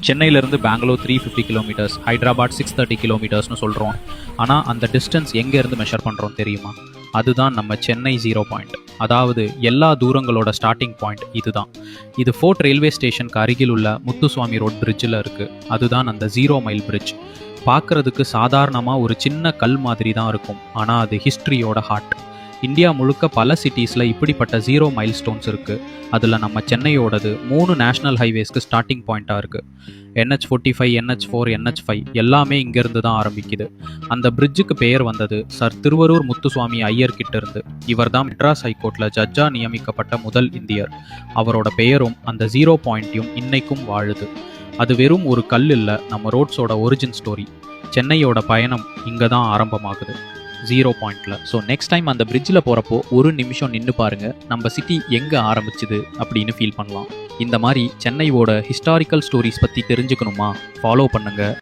சென்னையிலேருந்து பெங்களூர் 350 கிலோமீட்டர்ஸ், ஹைதராபாத் 630 கிலோமீட்டர்ஸ்னு சொல்கிறோம். ஆனால் அந்த டிஸ்டன்ஸ் எங்கேருந்து மெஷர் பண்ணுறோம் தெரியுமா? அதுதான் நம்ம சென்னை 0 பாயிண்ட். அதாவது எல்லா தூரங்களோட ஸ்டார்டிங் பாயிண்ட் இதுதான். இது ஃபோர்ட் ரயில்வே ஸ்டேஷனுக்கு அருகில் உள்ள முத்துசுவாமி ரோட் பிரிட்ஜில் இருக்குது. அதுதான் அந்த 0 மைல் பிரிட்ஜ். பார்க்குறதுக்கு சாதாரணமாக ஒரு சின்ன கல் மாதிரி தான் இருக்கும், ஆனால் அது ஹிஸ்ட்ரியோட ஹார்ட். இந்தியா முழுக்க பல சிட்டிஸில் இப்படிப்பட்ட 0 மைல் ஸ்டோன்ஸ் இருக்குது. அதில் நம்ம சென்னையோடது 3 நேஷ்னல் ஹைவேஸ்க்கு ஸ்டார்டிங் பாயிண்ட்டாக இருக்குது. NH45, NH4, NH5 எல்லாமே இங்கேருந்து தான் ஆரம்பிக்குது. அந்த பிரிட்ஜுக்கு பெயர் வந்தது சர் திருவரூர் முத்துசுவாமி ஐயர் கிட்ட இருந்து. இவர் தான் மெட்ராஸ் ஹைகோர்ட்டில் ஜட்ஜாக நியமிக்கப்பட்ட முதல் இந்தியர். அவரோட பெயரும் அந்த 0 பாயிண்ட்டையும் இன்னைக்கும் வாழுது. அது வெறும் ஒரு கல் இல்லை, நம்ம ரோட்ஸோட ஒரிஜின் ஸ்டோரி. சென்னையோட பயணம் இங்கே தான் ஆரம்பமாகுது, 0 பாயிண்ட்ல. ஸோ நெக்ஸ்ட் டைம் அந்த பிரிட்ஜில் போகிறப்போ ஒரு நிமிஷம் நின்று பாருங்கள், நம்ம சிட்டி எங்கே ஆரம்பிச்சுது அப்படின்னு ஃபீல் பண்ணலாம். இந்த மாதிரி சென்னையோட ஹிஸ்டாரிக்கல் ஸ்டோரிஸ் பற்றி தெரிஞ்சுக்கணுமா? ஃபாலோ பண்ணுங்கள்.